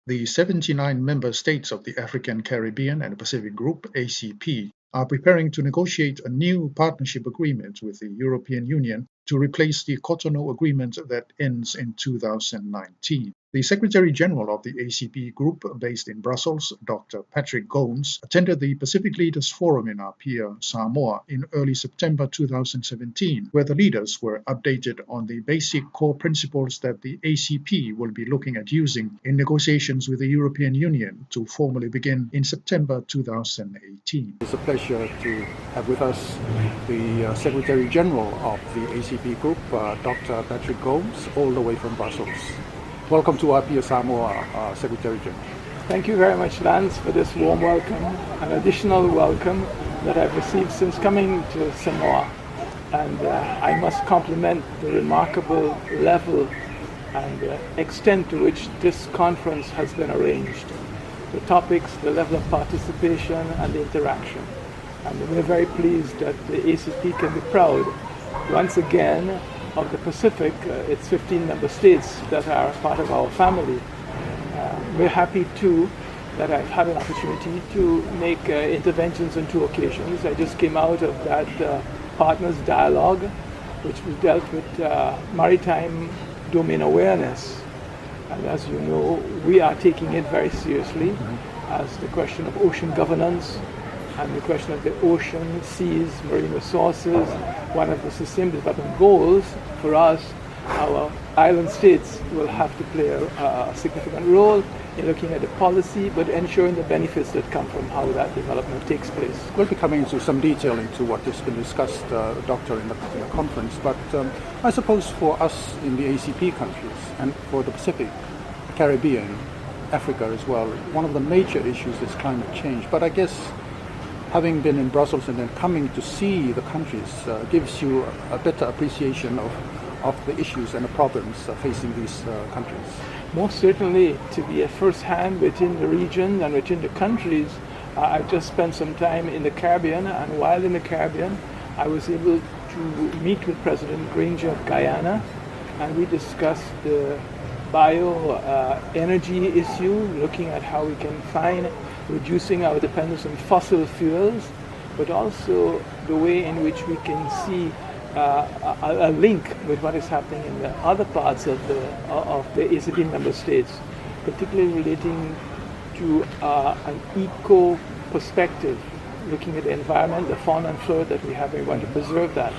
The 79 member states of the African, Caribbean, and Pacific Group, ACP, are preparing to negotiate a new partnership agreement with the European Union to replace the Cotonou Agreement that ends in 2019. The Secretary General of the ACP Group, based in Brussels, Dr. Patrick Gomes, attended the Pacific Leaders Forum in Apia, Samoa, in early September 2017, where the leaders were updated on the basic core principles that the ACP will be looking at using in negotiations with the European Union to formally begin in September 2018. It's a pleasure to have with us the Secretary General of the ACP Group, Dr. Patrick Gomes, all the way from Brussels. Welcome to Apia, Samoa, Secretary General. Thank you very much, Lance, for this warm welcome, an additional welcome that I've received since coming to Samoa. And I must compliment the remarkable level and extent to which this conference has been arranged. The topics, the level of participation, and the interaction. And we're very pleased that the ACP can be proud, once again, of the Pacific, its 15 member states that are part of our family. We're happy too that I've had an opportunity to make interventions on 2 occasions. I just came out of that partners dialogue, which was dealt with maritime domain awareness. And as you know, we are taking it very seriously as the question of ocean governance and the question of the ocean, seas, marine resources. One of the Sustainable Development Goals for us, our island states will have to play a significant role in looking at the policy, but ensuring the benefits that come from how that development takes place. We'll be coming into some detail into what has been discussed, Doctor, in the conference, but I suppose for us in the ACP countries and for the Pacific, Caribbean, Africa as well, one of the major issues is climate change. But I guess having been in Brussels and then coming to see the countries gives you a better appreciation of the issues and the problems facing these countries. Most certainly, to be at first hand within the region and within the countries. I've just spent some time in the Caribbean, and while in the Caribbean, I was able to meet with President Granger of Guyana, and we discussed the bioenergy issue, looking at how we can find reducing our dependence on fossil fuels, but also the way in which we can see a link with what is happening in the other parts of the ACP member states, particularly relating to an eco perspective, looking at the environment, the fauna and flora that we have, and we want to preserve that.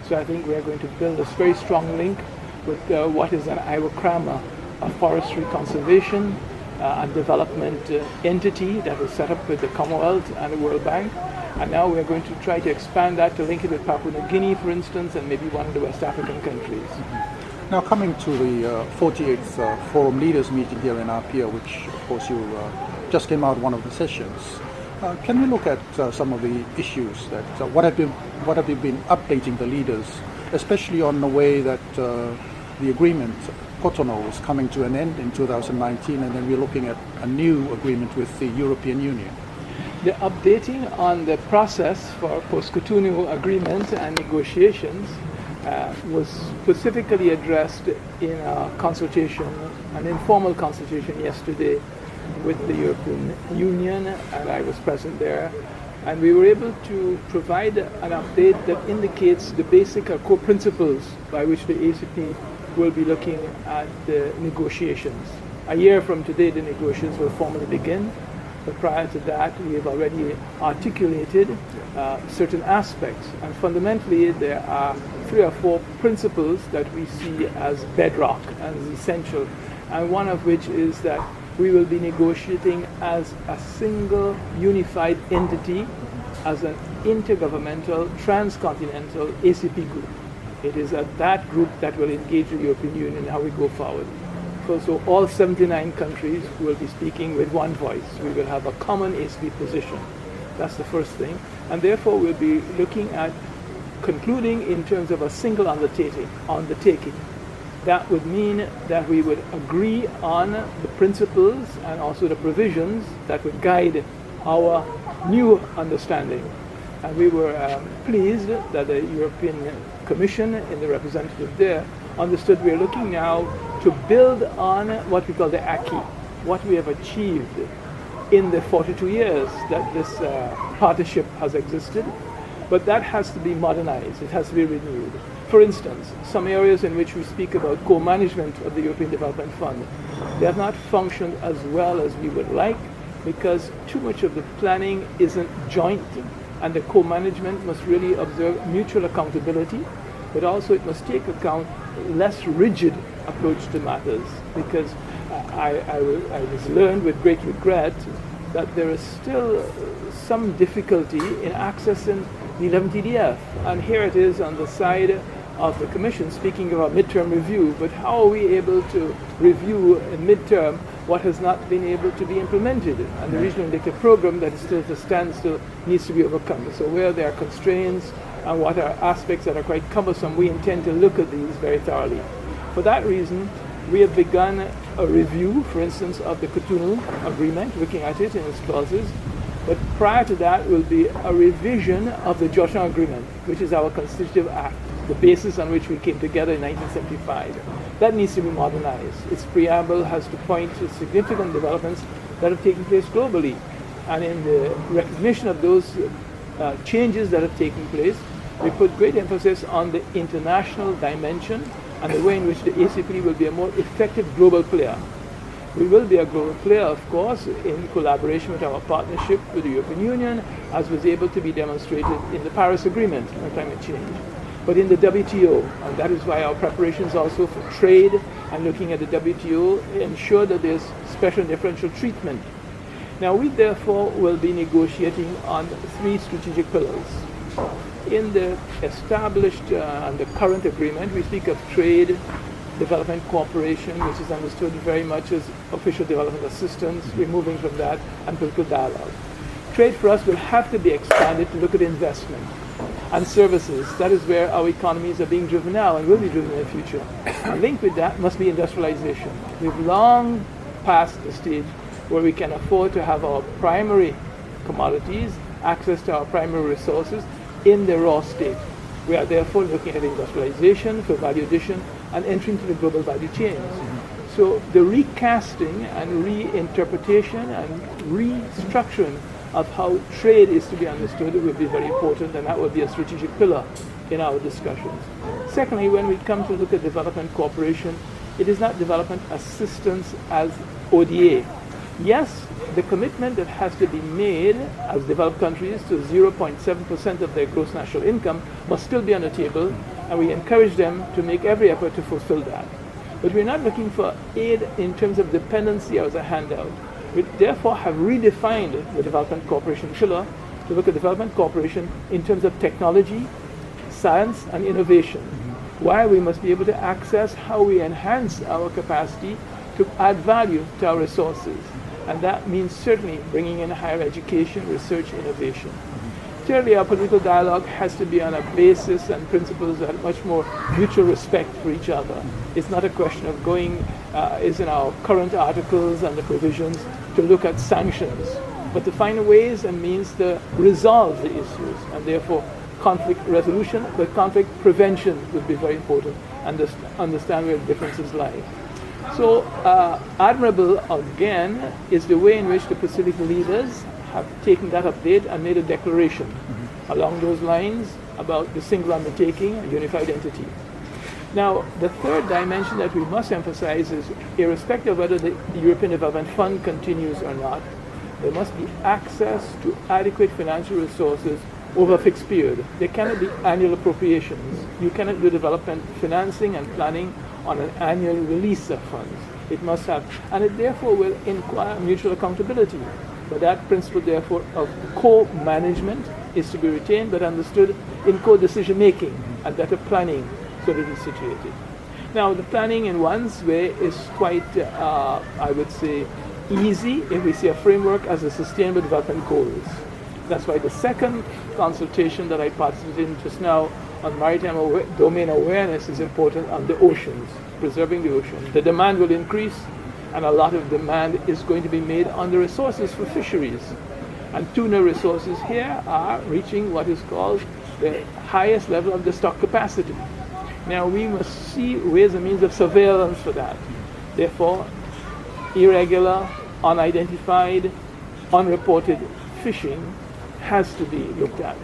So I think we are going to build this very strong link with what is an IWACRAMA, a forestry conservation and development entity that was set up with the Commonwealth and the World Bank. And now we're going to try to expand that to link it with Papua New Guinea, for instance, and maybe one of the West African countries. Now coming to the 48th Forum Leaders meeting here in Apia, which of course you just came out of one of the sessions. Can we look at some of the issues that, what have you been updating the leaders, especially on the way that the agreement, Cotonou, is coming to an end in 2019, and then we're looking at a new agreement with the European Union? The updating on the process for post-Cotonou agreement and negotiations was specifically addressed in a consultation, an informal consultation yesterday with the European Union, and I was present there. And we were able to provide an update that indicates the basic or core principles by which the ACP will be looking at the negotiations. A year from today, the negotiations will formally begin. But prior to that, we have already articulated certain aspects. And fundamentally, there are 3 or 4 principles that we see as bedrock and as essential. And one of which is that we will be negotiating as a single unified entity, as an intergovernmental, transcontinental ACP group. It is at that group that will engage the European Union in how we go forward. So all 79 countries will be speaking with one voice. We will have a common ACP position. That's the first thing. And therefore we'll be looking at concluding in terms of a single undertaking. That would mean that we would agree on the principles and also the provisions that would guide our new understanding. And we were pleased that the European Commission and the representative there understood we are looking now to build on what we call the acquis. what we have achieved in the 42 years that this partnership has existed, but that has to be modernized, it has to be renewed. For instance, some areas in which we speak about co-management of the European Development Fund, they have not functioned as well as we would like because too much of the planning isn't joint, and the co-management must really observe mutual accountability, but also it must take account less rigid approach to matters, because I was learned with great regret that there is still some difficulty in accessing the 11th EDF. And here it is on the side of the Commission speaking of a midterm review, but how are we able to review in midterm what has not been able to be implemented? And the regional indicative program that is still at a standstill needs to be overcome. So where there are constraints and what are aspects that are quite cumbersome, we intend to look at these very thoroughly. For that reason, we have begun a review, for instance, of the Cotonou Agreement, looking at it in its clauses. But prior to that will be a revision of the Georgetown Agreement, which is our constitutive act, the basis on which we came together in 1975. That needs to be modernized. Its preamble has to point to significant developments that have taken place globally. And in the recognition of those changes that have taken place, we put great emphasis on the international dimension and the way in which the ACP will be a more effective global player. We will be a global player, of course, in collaboration with our partnership with the European Union, as was able to be demonstrated in the Paris Agreement on climate change. But in the WTO, and that is why our preparations also for trade and looking at the WTO ensure that there's special and differential treatment. Now we therefore will be negotiating on 3 strategic pillars. In the established and the current agreement, we speak of trade, development cooperation, which is understood very much as official development assistance. We're moving from that, and political dialogue. Trade for us will have to be expanded to look at investment and services. That is where our economies are being driven now and will be driven in the future. And linked with that must be industrialization. We've long passed the stage where we can afford to have our primary commodities, access to our primary resources in the raw state. We are therefore looking at industrialization for value addition and entry into the global value chains. So the recasting and reinterpretation and restructuring of how trade is to be understood will be very important, and that will be a strategic pillar in our discussions. Secondly, when we come to look at development cooperation, it is not development assistance as ODA. Yes, the commitment that has to be made as developed countries to 0.7% of their gross national income must still be on the table, and we encourage them to make every effort to fulfill that. But we're not looking for aid in terms of dependency as a handout. We therefore have redefined the development cooperation pillar to look at development cooperation in terms of technology, science, and innovation. Why we must be able to access how we enhance our capacity to add value to our resources. And that means certainly bringing in higher education, research, innovation. Thirdly, our political dialogue has to be on a basis and principles that are much more mutual respect for each other. It's not a question of going, is in our current articles and the provisions, to look at sanctions, but to find ways and means to resolve the issues, and therefore conflict resolution, but conflict prevention would be very important, and understand where the differences lie. So admirable, again, is the way in which the Pacific leaders have taken that update and made a declaration along those lines about the single undertaking, a unified entity. Now, the third dimension that we must emphasize is, irrespective of whether the European Development Fund continues or not, there must be access to adequate financial resources over a fixed period. There cannot be annual appropriations. You cannot do development financing and planning on an annual release of funds. It must have, and it therefore will inquire mutual accountability. But that principle, therefore, of co-management is to be retained but understood in co-decision making and better planning so that it is situated. Now, the planning in one's way is quite, I would say, easy if we see a framework as the Sustainable Development Goals. That's why the second consultation that I participated in just now on maritime domain awareness is important on the oceans, preserving the ocean. The demand will increase, and a lot of demand is going to be made on the resources for fisheries. And tuna resources here are reaching what is called the highest level of the stock capacity. Now we must see ways and means of surveillance for that. Therefore, irregular, unidentified, unreported fishing has to be looked at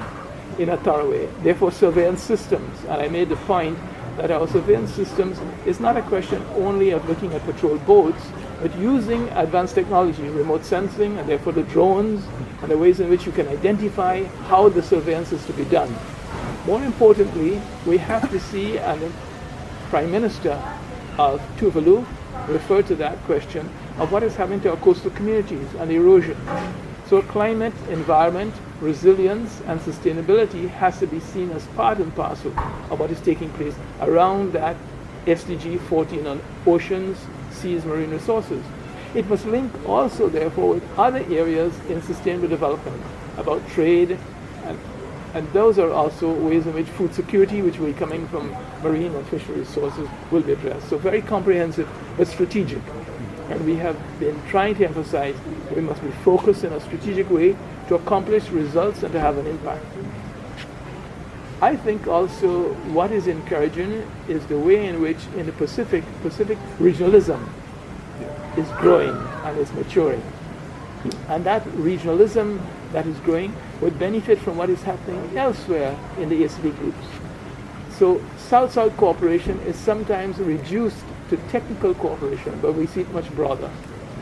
in a thorough way. Therefore, surveillance systems, and I made the point that our surveillance systems is not a question only of looking at patrol boats, but using advanced technology, remote sensing, and therefore the drones, and the ways in which you can identify how the surveillance is to be done. More importantly, we have to see, and the Prime Minister of Tuvalu referred to that question of what is happening to our coastal communities and erosion. So climate, environment, resilience, and sustainability has to be seen as part and parcel of what is taking place around that SDG 14 on oceans, seas, marine resources. It must link also, therefore, with other areas in sustainable development about trade, and those are also ways in which food security, which will be coming from marine and fishery resources, will be addressed. So very comprehensive, but strategic. And we have been trying to emphasize we must be focused in a strategic way to accomplish results and to have an impact. I think also what is encouraging is the way in which in the Pacific regionalism is growing and is maturing. And that regionalism that is growing would benefit from what is happening elsewhere in the ACP groups. So South-South cooperation is sometimes reduced to technical cooperation, but we see it much broader.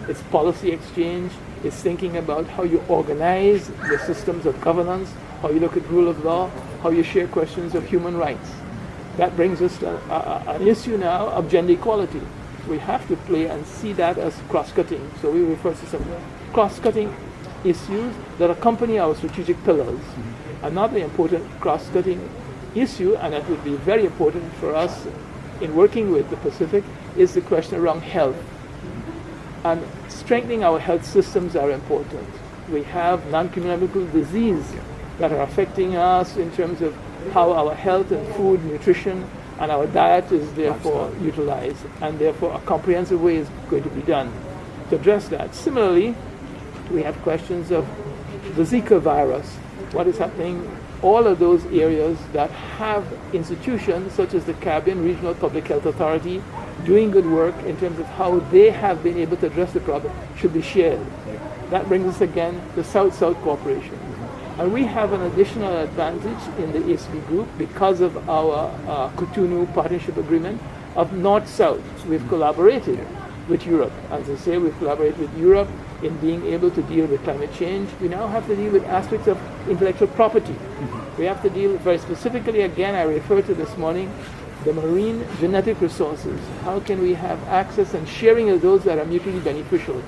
It's policy exchange, it's thinking about how you organize the systems of governance, how you look at rule of law, how you share questions of human rights. That brings us to an issue now of gender equality. We have to play and see that as cross-cutting. So we refer to some cross-cutting issues that accompany our strategic pillars. Another important cross-cutting issue, and that would be very important for us in working with the Pacific, is the question around health. And strengthening our health systems are important. We have non-communicable disease that are affecting us in terms of how our health and food, nutrition, and our diet is therefore utilized, and therefore a comprehensive way is going to be done to address that. Similarly, we have questions of the Zika virus, what is happening, all of those areas that have institutions such as the Caribbean Regional Public Health Authority doing good work in terms of how they have been able to address the problem should be shared. That brings us again to South-South cooperation. And we have an additional advantage in the ACP group because of our Cotonou Partnership Agreement of North-South. We've collaborated with Europe. As I say, we've collaborated with Europe in being able to deal with climate change. We now have to deal with aspects of intellectual property. We have to deal very specifically, again, I referred to this morning, the marine genetic resources. How can we have access and sharing of those that are mutually beneficial?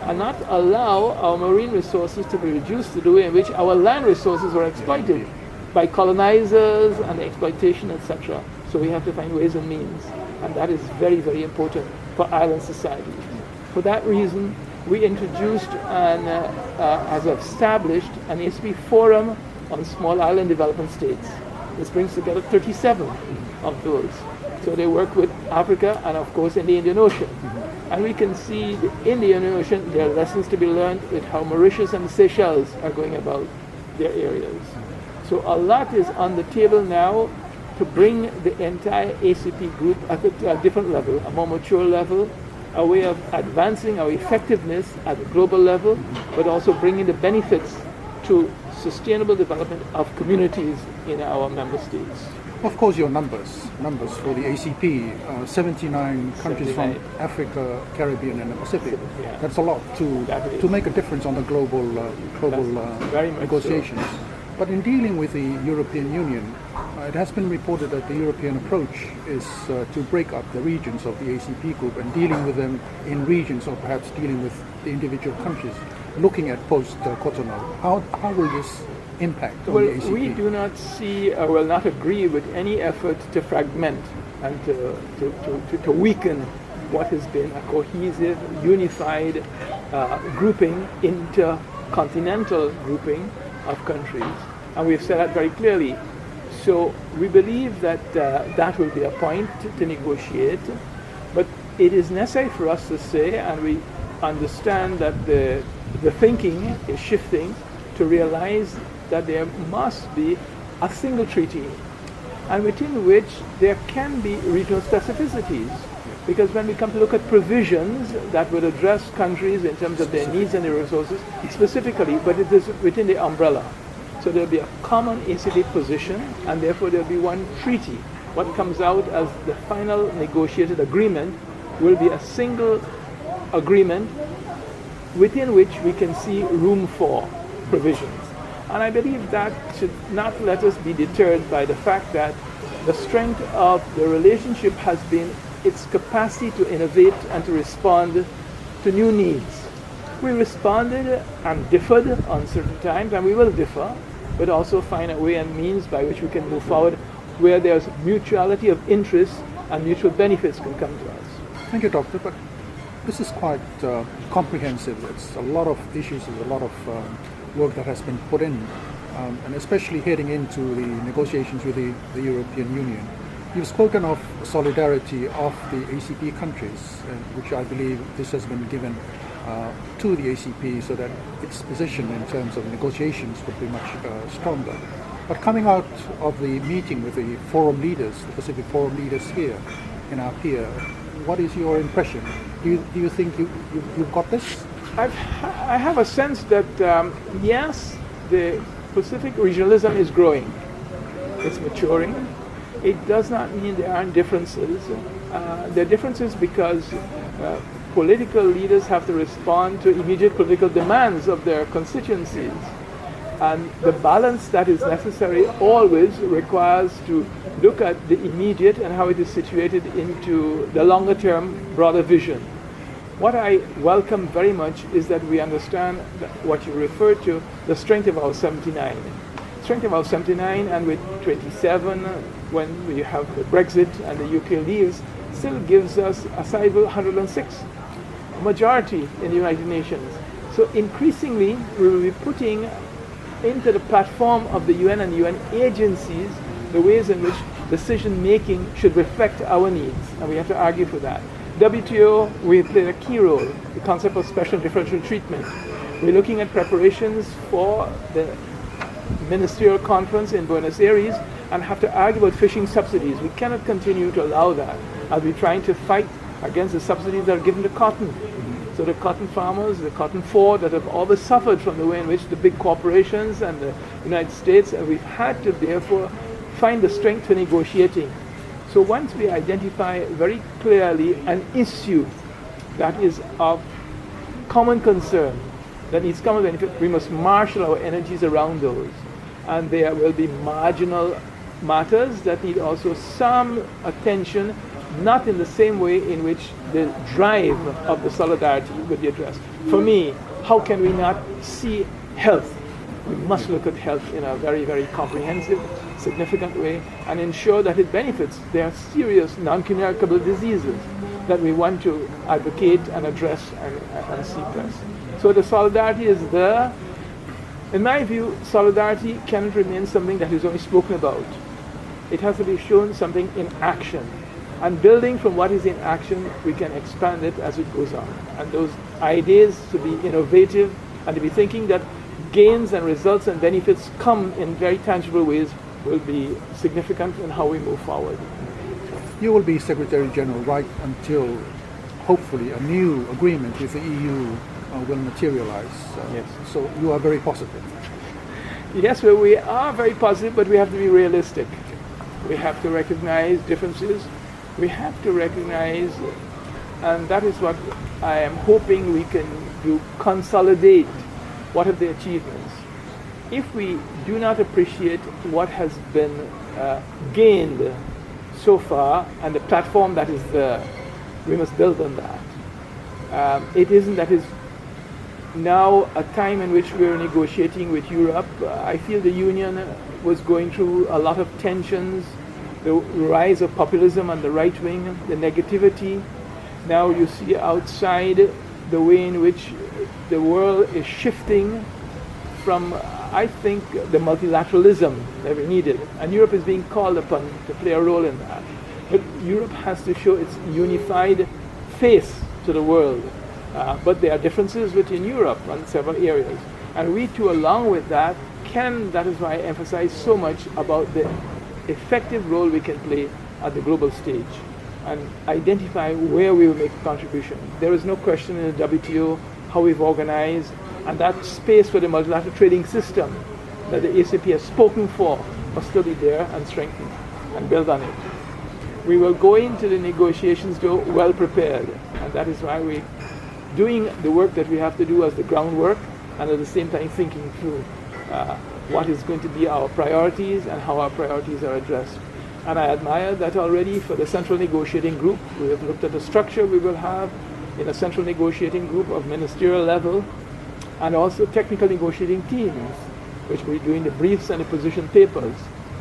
And not allow our marine resources to be reduced to the way in which our land resources were exploited by colonizers and exploitation, etc. So we have to find ways and means. And that is very, very important for island society. For that reason, we introduced and has established an ACP forum on small island development states. This brings together 37 of those. So they work with Africa and of course in the Indian Ocean. And we can see in the Indian Ocean there are lessons to be learned with how Mauritius and the Seychelles are going about their areas. So a lot is on the table now to bring the entire ACP group at a different level, a more mature level, a way of advancing our effectiveness at the global level, but also bringing the benefits to sustainable development of communities in our member states. Of course, your numbers for the ACP, 79 countries from Africa, Caribbean, and the Pacific. Yeah. That's a lot to make a difference on the global negotiations. So. But in dealing with the European Union, it has been reported that the European approach is to break up the regions of the ACP group and dealing with them in regions, or perhaps dealing with the individual countries, looking at post-Cotonou. How will this impact on the ACP? We do not see or will not agree with any effort to fragment and to weaken what has been a cohesive, unified grouping, intercontinental grouping of countries. And we've said that very clearly. So we believe that that will be a point to negotiate, but it is necessary for us to say, and we understand that the thinking is shifting to realize that there must be a single treaty, and within which there can be regional specificities. Because when we come to look at provisions that would address countries in terms of their needs and their resources, specifically, but it is within the umbrella. So there'll be a common ACP position, and therefore there'll be one treaty. What comes out as the final negotiated agreement will be a single agreement within which we can see room for provisions. And I believe that should not let us be deterred by the fact that the strength of the relationship has been its capacity to innovate and to respond to new needs. We responded and differed on certain times, and we will differ, but also find a way and means by which we can move forward where there's mutuality of interest and mutual benefits can come to us. Thank you, Doctor. But this is quite comprehensive. It's a lot of issues, there's a lot of work that has been put in, and especially heading into the negotiations with the European Union. You've spoken of solidarity of the ACP countries, which I believe this has been given to the ACP so that its position in terms of negotiations would be much stronger. But coming out of the meeting with the forum leaders, the Pacific Forum leaders here in Apia, what is your impression? Do you think you've got this? I have a sense that, yes, the Pacific regionalism is growing. It's maturing. It does not mean there aren't differences. There are differences because political leaders have to respond to immediate political demands of their constituencies. And the balance that is necessary always requires to look at the immediate and how it is situated into the longer term, broader vision. What I welcome very much is that we understand that what you referred to, the strength of our 79. Strength of our 79, and with 27, when we have the Brexit and the UK leaves, still gives us a sizable 106, a majority in the United Nations. So increasingly, we will be putting into the platform of the UN and UN agencies the ways in which decision making should reflect our needs, and we have to argue for that. WTO, we play a key role, the concept of special differential treatment. We're looking at preparations for the ministerial conference in Buenos Aires and have to argue about fishing subsidies. We cannot continue to allow that as we're trying to fight against the subsidies that are given to cotton. So the cotton farmers, the cotton poor that have always suffered from the way in which the big corporations and the United States, and we've had to therefore find the strength for negotiating. So once we identify very clearly an issue that is of common concern, that needs common benefit, we must marshal our energies around those. And there will be marginal matters that need also some attention, not in the same way in which the drive of the solidarity would be addressed. For me, how can we not see health? We must look at health in a very, very comprehensive, significant way and ensure that it benefits. There are serious non-communicable diseases that we want to advocate and address and suppress. So the solidarity is there. In my view, solidarity cannot remain something that is only spoken about. It has to be shown something in action. And building from what is in action, we can expand it as it goes on. And those ideas to be innovative and to be thinking that gains and results and benefits come in very tangible ways will be significant in how we move forward. You will be Secretary General right until hopefully a new agreement with the EU will materialize. Yes. So you are very positive. Yes, well, we are very positive, but we have to be realistic. We have to recognize differences. We have to recognize, and that is what I am hoping we can do, consolidate what are the achievements. If we do not appreciate what has been gained so far and the platform that is there, we must build on that. It isn't that is now a time in which we're negotiating with Europe. I feel the Union was going through a lot of tensions, the rise of populism on the right wing, the negativity. Now you see outside the way in which the world is shifting from, I think, the multilateralism that we needed. And Europe is being called upon to play a role in that. But Europe has to show its unified face to the world. But there are differences within Europe on several areas. And we too, along with that, that is why I emphasize so much about the effective role we can play at the global stage. and identify where we will make a contribution. There is no question in the WTO how we've organized, and that space for the multilateral trading system that the ACP has spoken for must still be there and strengthened and build on it. We will go into the negotiations though well prepared, and that is why we're doing the work that we have to do as the groundwork, and at the same time thinking through what is going to be our priorities and how our priorities are addressed. And I admire that already for the central negotiating group. We have looked at the structure we will have in a central negotiating group of ministerial level, and also technical negotiating teams, which will be doing the briefs and the position papers.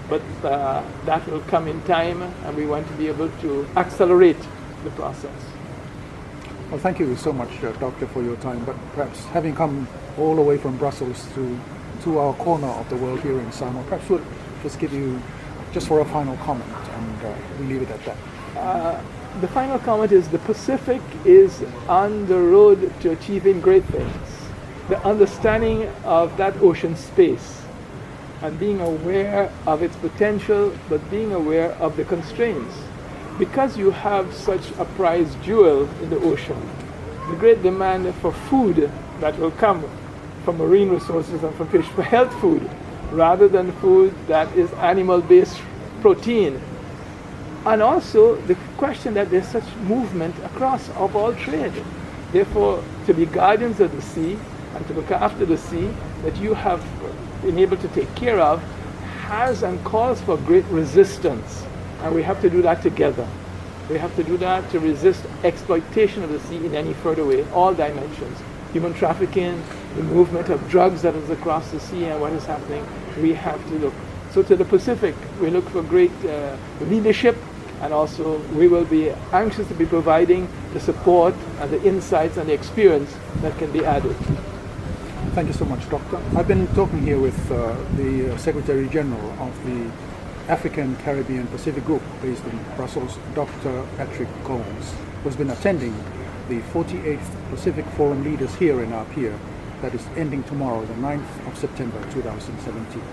But that will come in time, and we want to be able to accelerate the process. Well, thank you so much, Doctor, for your time. But perhaps having come all the way from Brussels to our corner of the world here in Samoa, perhaps we'll just give you, just for a final comment, and we leave it at that. The final comment is the Pacific is on the road to achieving great things. The understanding of that ocean space and being aware of its potential, but being aware of the constraints. Because you have such a prized jewel in the ocean, the great demand for food that will come from marine resources and from fish, for health food, rather than food that is animal-based protein. And also the question that there's such movement across of all trade. Therefore, to be guardians of the sea and to look after the sea that you have been able to take care of has and calls for great resistance. And we have to do that together. We have to do that to resist exploitation of the sea in any further way, all dimensions. Human trafficking, the movement of drugs that is across the sea and what is happening, we have to look. So to the Pacific, we look for great leadership, and also we will be anxious to be providing the support and the insights and the experience that can be added. Thank you so much, Doctor. I've been talking here with the Secretary General of the African, Caribbean, Pacific Group based in Brussels, Dr. Patrick Gomes, who's been attending the 48th Pacific Forum Leaders here in Apia that is ending tomorrow, the 9th of September 2017.